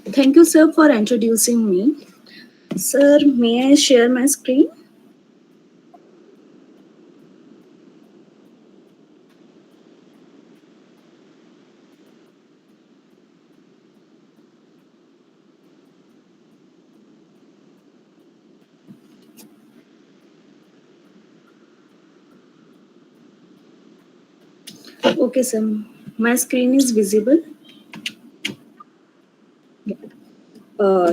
Thank you, sir, for introducing me. Sir, may I share my screen? Okay, sir. My screen is visible.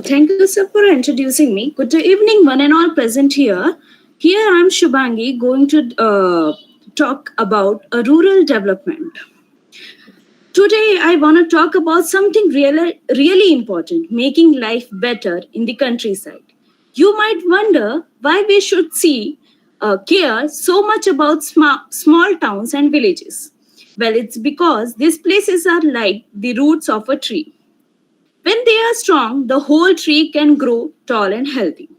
Thank you, sir, for introducing me. Good evening, one and all present here. Here I'm Subhaangi going to talk about a rural development. Today, I want to talk about something really important, making life better in the countryside. You might wonder why we should care so much about small towns and villages. Well, it's because these places are like the roots of a tree. When they are strong, the whole tree can grow tall and healthy.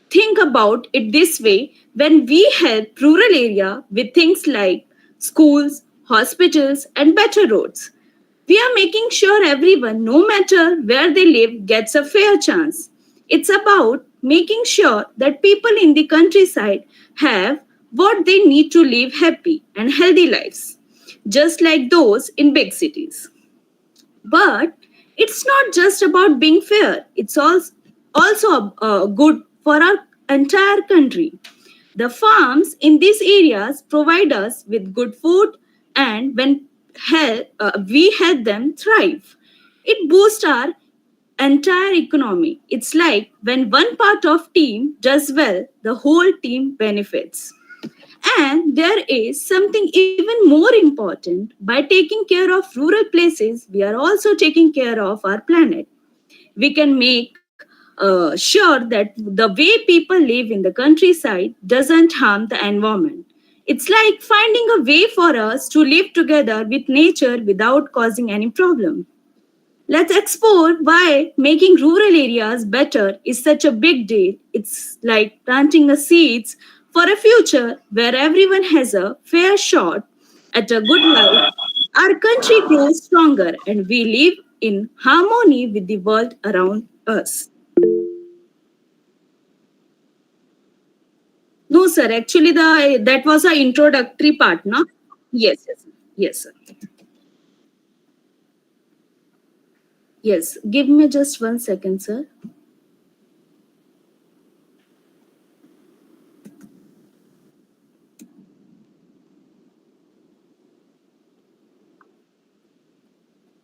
Think about it this way: when we help rural area with things like schools, hospitals, and better roads, we are making sure everyone, no matter where they live, gets a fair chance. It's about making sure that people in the countryside have what they need to live happy and healthy lives, just like those in big cities. But it's not just about being fair, it's also good for our entire country. The farms in these areas provide us with good food, and when we help them thrive, it boosts our entire economy. It's like when one part of team does well, the whole team benefits. And there is something even more important. By taking care of rural places, we are also taking care of our planet. We can make sure that the way people live in the countryside doesn't harm the environment. It's like finding a way for us to live together with nature without causing any problem. Let's explore why making rural areas better is such a big deal. It's like planting the seeds for a future where everyone has a fair shot at a good life. Our country grows stronger and we live in harmony with the world around us. No, sir. Actually, the that was a introductory part, no? Yes, yes, yes, sir. Yes. Give me just 1 second, sir.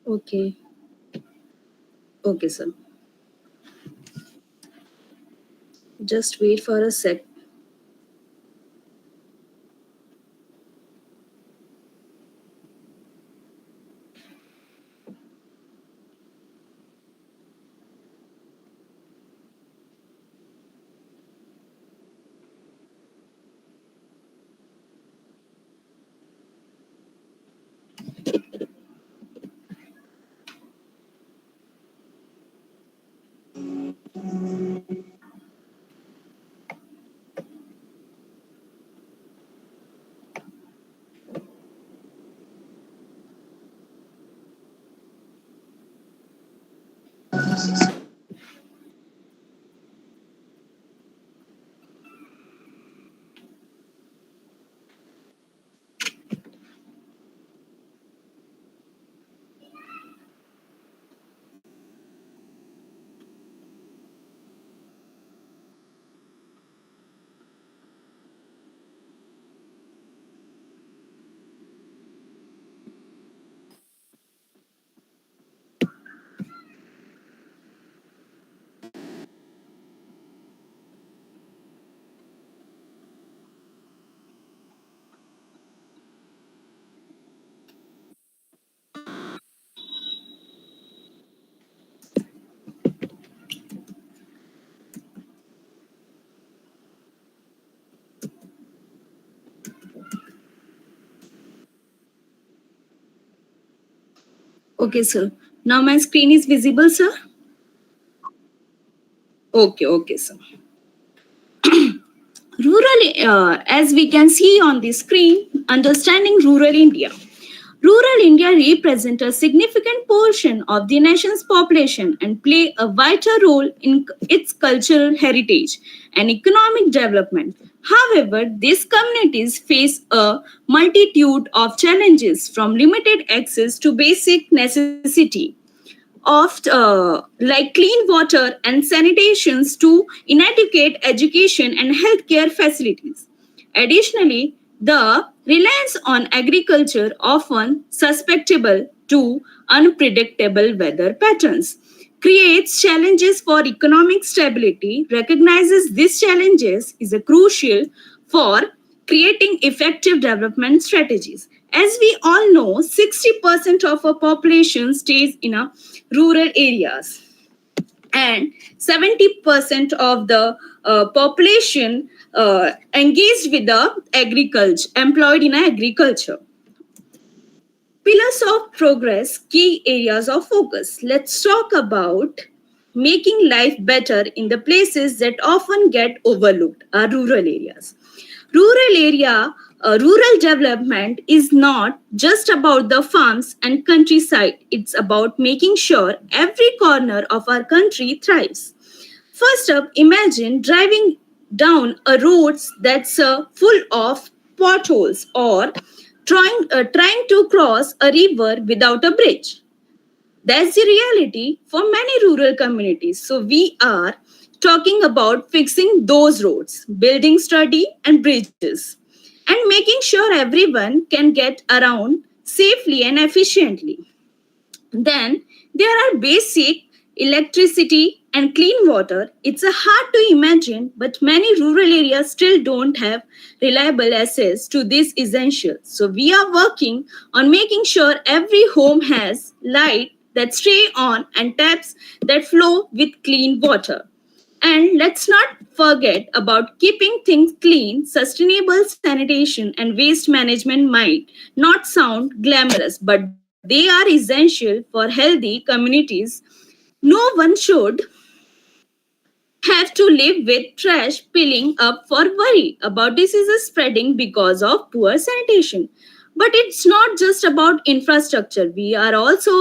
Okay. Okay, sir. Just wait for a sec. Okay, sir. Now my screen is visible, sir. Okay, okay, sir. Rural, as we can see on the screen, understanding rural India. Rural India represents a significant portion of the nation's population and play a vital role in its cultural heritage and economic development. However, these communities face a multitude of challenges from limited access to basic necessity of like clean water and sanitations to inadequate education and healthcare facilities. Additionally, the reliance on agriculture often susceptible to unpredictable weather patterns creates challenges for economic stability. Recognizes these challenges is a crucial for creating effective development strategies. As we all know, 60% of our population stays in a rural areas and 70% of the population engaged with the agriculture, employed in agriculture. Pillars of progress, key areas of focus. Let's talk about making life better in the places that often get overlooked, our rural areas. Rural development is not just about the farms and countryside. It's about making sure every corner of our country thrives. First up, imagine driving down a road that's full of potholes or trying to cross a river without a bridge. That's the reality for many rural communities. So we are talking about fixing those roads, building sturdy and bridges, and making sure everyone can get around safely and efficiently. Then there are basic electricity and clean water. It's a hard to imagine, but many rural areas still don't have reliable access to this essential. So we are working on making sure every home has light that stay on and taps that flow with clean water. And let's not forget about keeping things clean. Sustainable sanitation and waste management might not sound glamorous, but they are essential for healthy communities. No one should have to live with trash piling up for worry about diseases spreading because of poor sanitation. But it's not just about infrastructure. We are also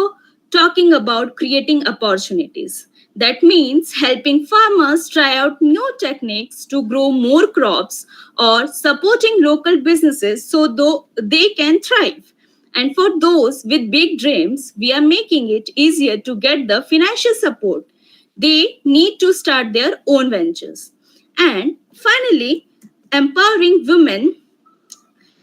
talking about creating opportunities. That means helping farmers try out new techniques to grow more crops or supporting local businesses so though they can thrive. And for those with big dreams, we are making it easier to get the financial support they need to start their own ventures. And finally, empowering women.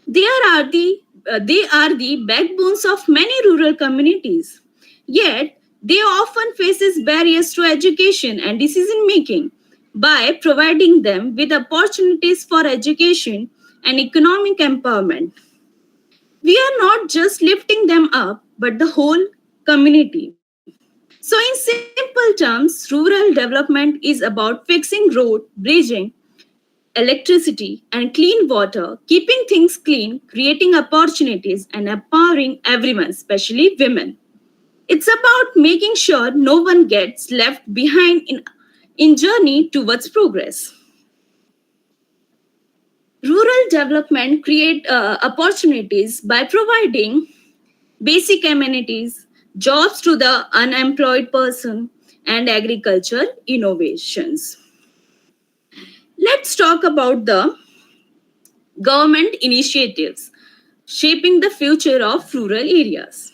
They are the backbones of many rural communities. Yet they often faces barriers to education and decision making. By providing them with opportunities for education and economic empowerment, we are not just lifting them up, but the whole community. So, in simple terms, rural development is about fixing road, bridging, electricity, and clean water, keeping things clean, creating opportunities, and empowering everyone, especially women. It's about making sure no one gets left behind in journey towards progress. Rural development create opportunities by providing basic amenities, jobs to the unemployed person, and agriculture innovations. Let's talk about the government initiatives shaping the future of rural areas.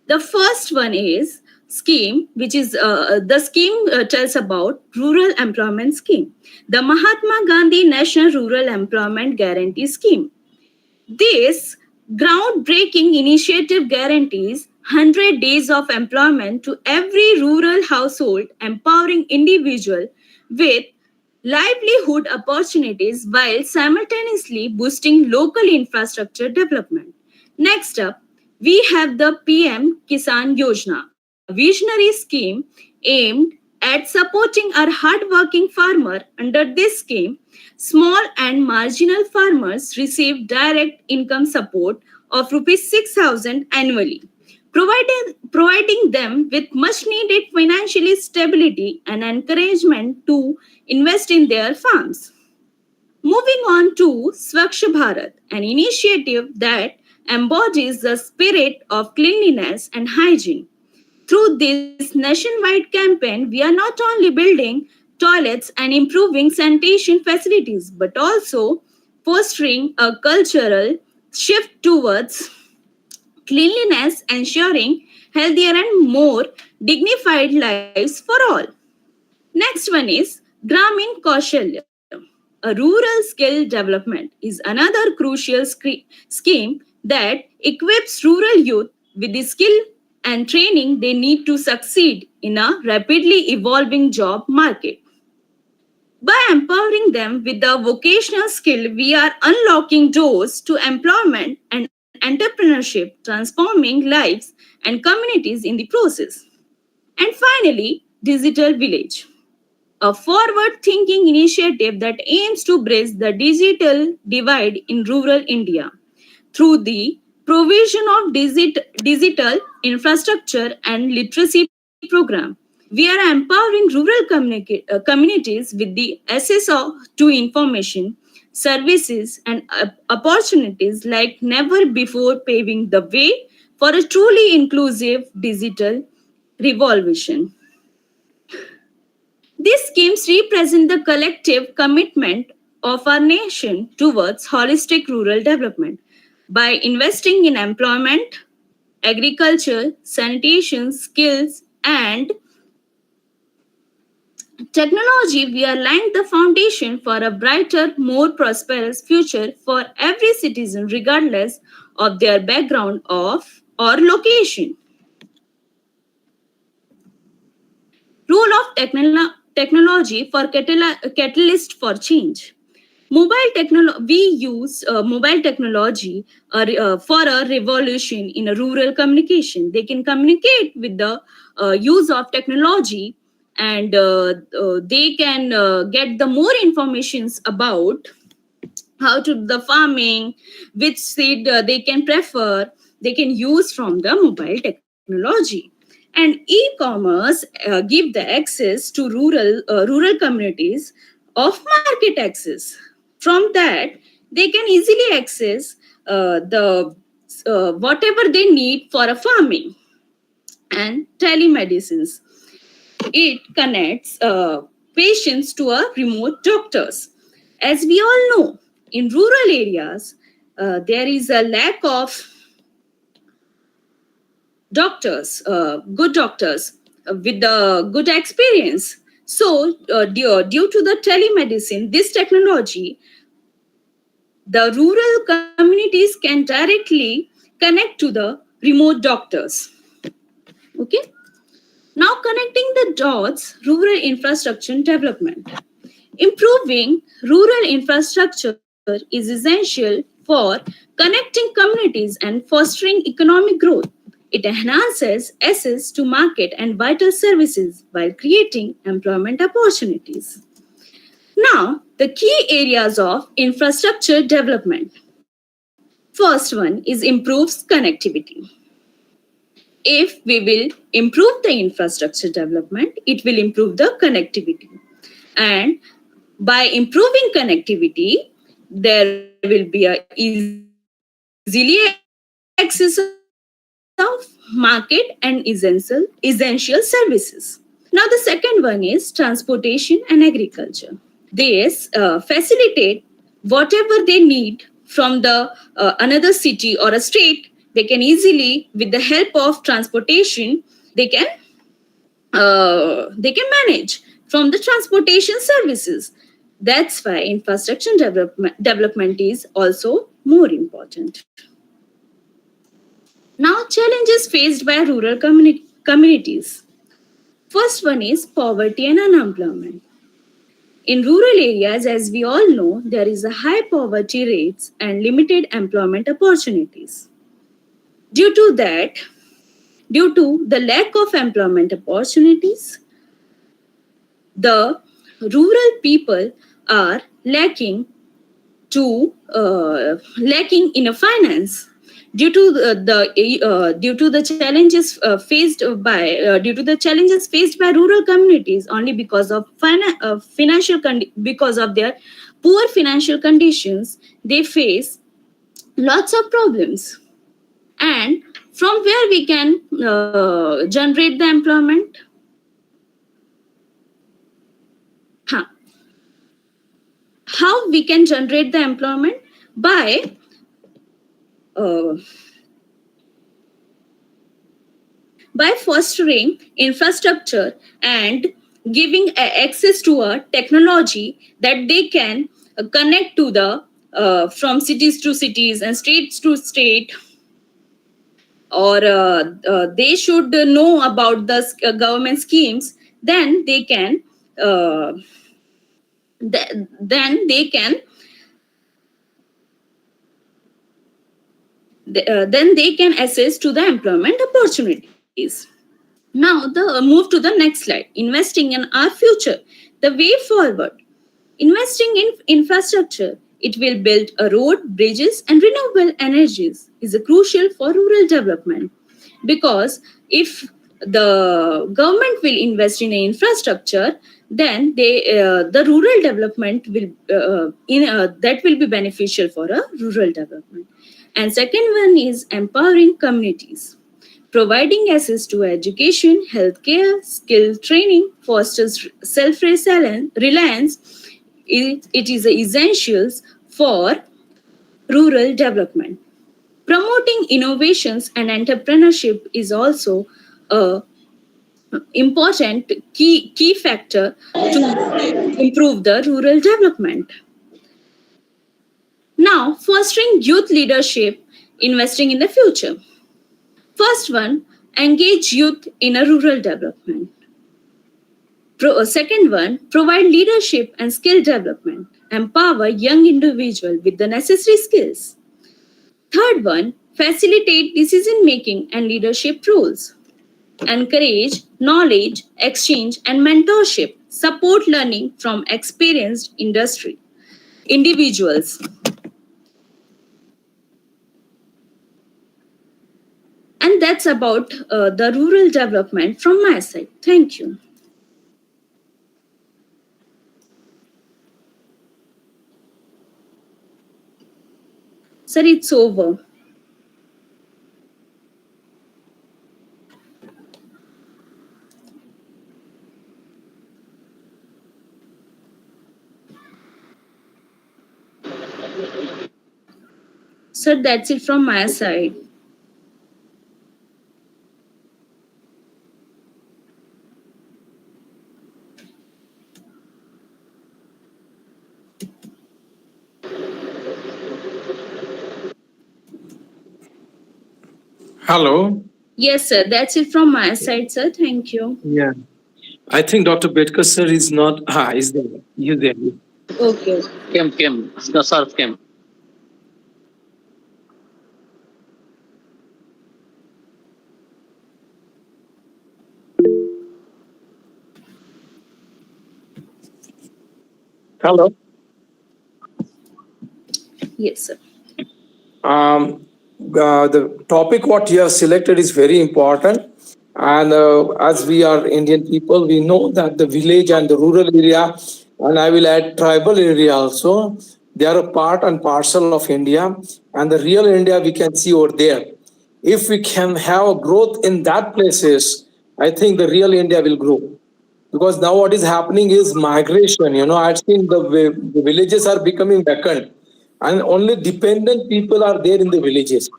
The first one is scheme, which is the scheme tells about rural employment scheme, the Mahatma Gandhi National Rural Employment Guarantee Scheme. This groundbreaking initiative guarantees 100 days of employment to every rural household, empowering individuals with livelihood opportunities while simultaneously boosting local infrastructure development. Next up, we have the PM Kisan Yojana, a visionary scheme aimed at supporting our hardworking farmer. Under this scheme, small and marginal farmers receive direct income support of rupees 6,000 annually, providing them with much needed financial stability and encouragement to invest in their farms. Moving on to Swachh Bharat, an initiative that embodies the spirit of cleanliness and hygiene. Through this nationwide campaign, we are not only building toilets and improving sanitation facilities, but also fostering a cultural shift towards cleanliness, ensuring healthier and more dignified lives for all. Next one is Gramin Kaushalya. A rural skill development is another crucial scheme that equips rural youth with the skill and training they need to succeed in a rapidly evolving job market. By empowering them with the vocational skill, we are unlocking doors to employment and entrepreneurship, transforming lives and communities in the process. And finally, Digital Village, a forward thinking initiative that aims to bridge the digital divide in rural India through the provision of digital infrastructure and literacy program. We are empowering rural communities with the access to information, services, and opportunities like never before, paving the way for a truly inclusive digital revolution. These schemes represent the collective commitment of our nation towards holistic rural development. By investing in employment, agriculture, sanitation, skills, and technology, we are laying the foundation for a brighter, more prosperous future for every citizen, regardless of their background of or location. Role of technology for catalyst for change. We use mobile technology for a revolution in a rural communication. They can communicate with the use of technology, and they can get the more informations about how to the farming, which seed they can prefer, they can use from the mobile technology. And e-commerce give the access to rural communities of market access. From that, they can easily access the whatever they need for a farming. And telemedicines, it connects patients to a remote doctors. As we all know, in rural areas, there is a lack of good doctors with the good experience. So, due to the telemedicine, this technology, the rural communities can directly connect to the remote doctors. Okay. Now, connecting the dots, rural infrastructure development. Improving rural infrastructure is essential for connecting communities and fostering economic growth. It enhances access to market and vital services while creating employment opportunities. Now, the key areas of infrastructure development. First one is improves connectivity. If we will improve the infrastructure development, it will improve the connectivity. And by improving connectivity, there will be a easily access of market and essential services. Now, the second one is transportation and agriculture. This facilitate whatever they need from the another city or a state. They can easily, with the help of transportation, they can manage from the transportation services. That's why infrastructure development is also more important. Now, challenges faced by rural communities. First one is poverty and unemployment. In rural areas, as we all know, there is a high poverty rates and limited employment opportunities. Due to that, due to the lack of employment opportunities, the rural people are lacking in a finance due to the challenges faced by rural communities, only because of because of their poor financial conditions. They face lots of problems. And from where we can generate the employment? Huh. How we can generate the employment? By uh, fostering infrastructure and giving access to a technology that they can connect to the from cities to cities and states to state, or they should know about the government schemes. Then they can uh, then they can then they can access to the employment opportunities. Now, move to the next slide. Investing in our future, the way forward. Investing in infrastructure, it will build a road, bridges, and renewable energies is a crucial for rural development. Because if the government will invest in infrastructure, then the rural development will that will be beneficial for a rural development. And second one is empowering communities. Providing access to education, healthcare, skill training fosters self-reliance. It is essentials for rural development. Promoting innovations and entrepreneurship is also a important key factor to improve the rural development. Now, fostering youth leadership, investing in the future. First one, engage youth in a rural development. Second one, provide leadership and skill development. Empower young individual with the necessary skills. Third one, facilitate decision making and leadership roles. Encourage knowledge, exchange, and mentorship. Support learning from experienced industry individuals. And that's about the rural development from my side. Thank you. Sir, it's over. Sir, that's it from my side. Hello. Yes, sir. That's it from my side, sir. Thank you. Yeah. I think Dr. Bedkar sir is not. Is there? He's there. Okay. Came. No, sir, came. Hello. Yes, sir. The topic what you have selected is very important. And as we are Indian people, we know that the village and the rural area, and I will add tribal area also, they are a part and parcel of India. And the real India we can see over there. If we can have a growth in that places, I think the real India will grow. Because now what is happening is migration. I've seen the villages are becoming vacant, and only dependent people are there in the villages.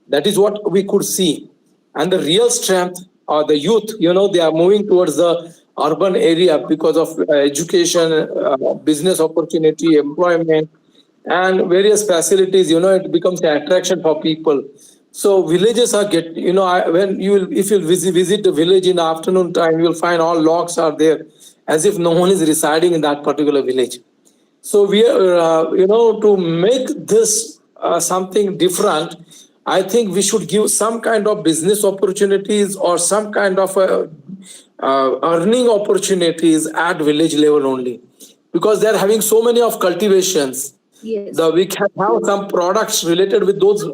That is what we could see. And the real strength are the youth. They are moving towards the urban area because of education, business opportunity, employment, and various facilities. It becomes an attraction for people. So villages are when you will, if you visit the village in the afternoon time, you will find all logs are there, as if no one is residing in that particular village. So we are, to make this something different, I think we should give some kind of business opportunities or some kind of earning opportunities at village level only, because they are having so many of cultivations. Yes. We can have some products related with those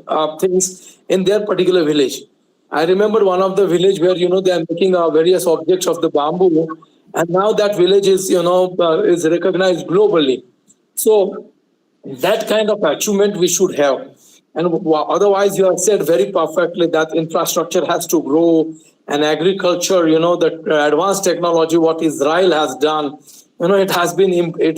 things in their particular village. I remember one of the village where they are making various objects of the bamboo, and now that village is is recognized globally. So that kind of achievement we should have. And otherwise, you have said very perfectly that infrastructure has to grow, and agriculture, the advanced technology what Israel has done, it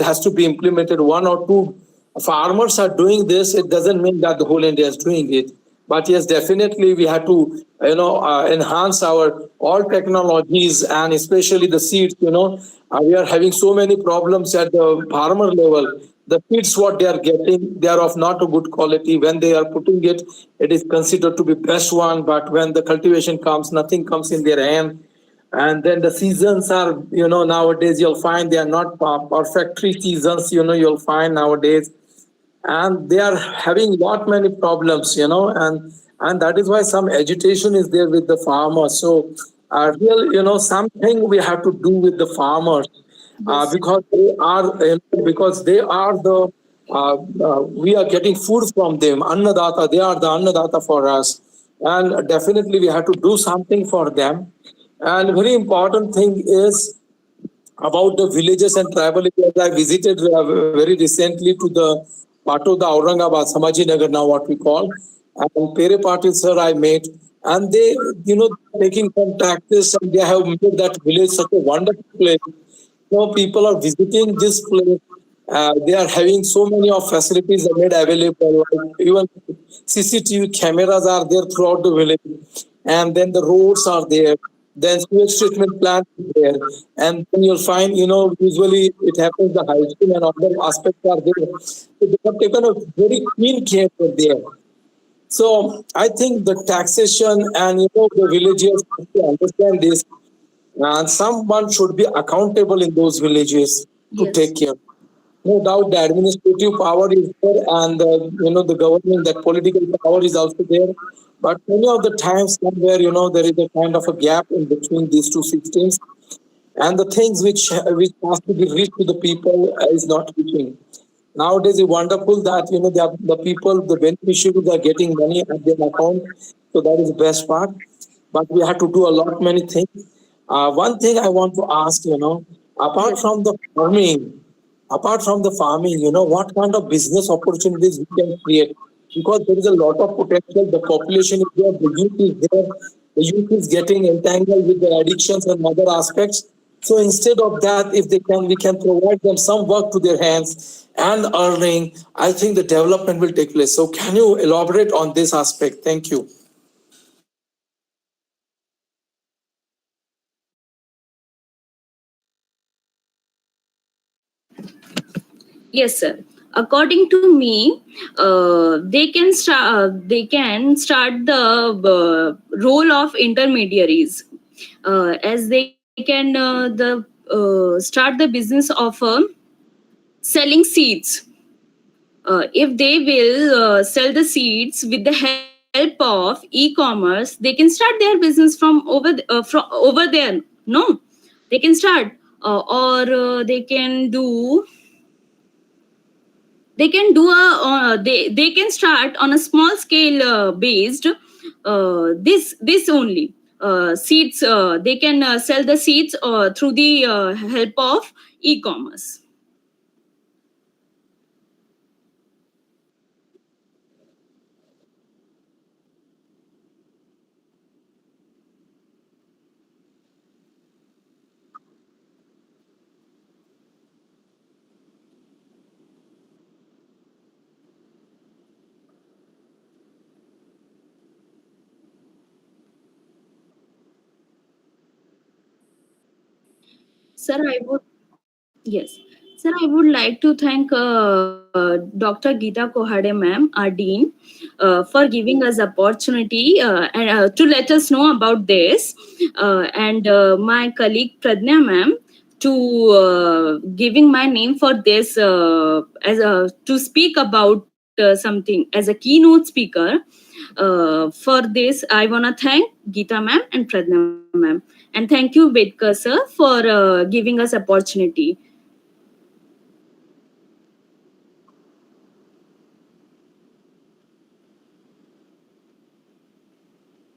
has to be implemented. One or two farmers are doing this. It doesn't mean that the whole India is doing it. But yes, definitely we have to, enhance our all technologies, and especially the seeds. We are having so many problems at the farmer level. The seeds what they are getting, they are of not a good quality. When they are putting it, it is considered to be best one. But when the cultivation comes, nothing comes in their hand. And then the seasons are, nowadays you'll find they are not perfect. 3 seasons, you'll find nowadays, and they are having lot many problems, and that is why some agitation is there with the farmers. So real, something we have to do with the farmers, Yes. because they are the we are getting food from them. Annadata, they are the annadata for us, and definitely we have to do something for them. And very important thing is about the villages and tribal areas. I visited very recently to the part of the Aurangabad, Samaji Nagar now what we call, and Pere Patil sir I met, and they, taking some taxes, and they have made that village such a wonderful place. People are visiting this place. They are having so many of facilities are made available. Like even CCTV cameras are there throughout the village, and then the roads are there. Then sewage treatment plant is there, and then you'll find, usually it happens the hygiene and other aspects are there. So they have taken a very clean care for there. So I think the taxation and, the villagers have to understand this, and someone should be accountable in those villages to take Yes. care. No doubt the administrative power is there, and the government, that political power is also there. But many of the times somewhere, there is a kind of a gap in between these two systems, and the things which has to be reached to the people is not reaching. Nowadays, it's wonderful that, the people, the beneficiaries are getting money at their account, so that is the best part. But we have to do a lot many things. One thing I want to ask, apart Yes. from the farming, what kind of business opportunities we can create? Because there is a lot of potential. The population is there, the youth is there, the youth is getting entangled with the addictions and other aspects. So instead of that, if we can provide them some work to their hands and earning, I think the development will take place. So can you elaborate on this aspect? Thank you. Yes, sir. According to me, they can start the role of intermediaries, as they can start the business of selling seeds. If they will sell the seeds with the help of e-commerce, they can start their business from over there. No, they can start, or they can do a they can start on a small scale based, this only seeds. They can sell the seeds through the help of e-commerce. Sir, I would Yes. Sir, I would like to thank Dr. Geeta Kohade ma'am, our dean, for giving us opportunity and to let us know about this, and my colleague Pradnya ma'am to giving my name for this, as a to speak about something as a keynote speaker. For this, I wanna thank Geeta ma'am and Pradnya ma'am, and thank you Vedka sir for giving us opportunity.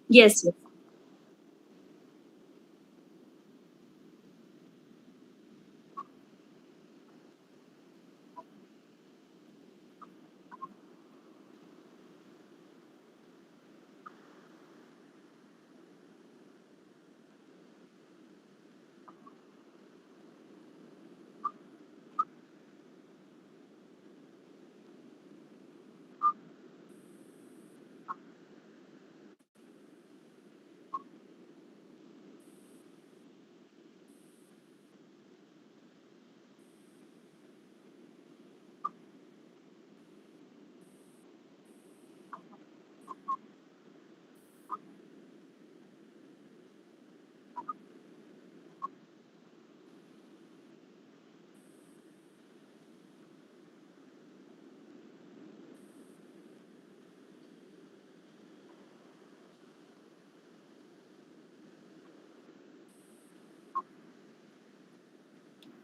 Yes, yes.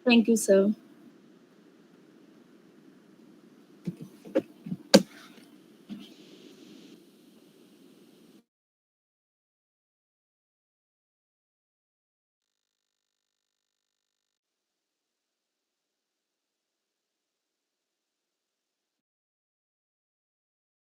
Thank you, sir.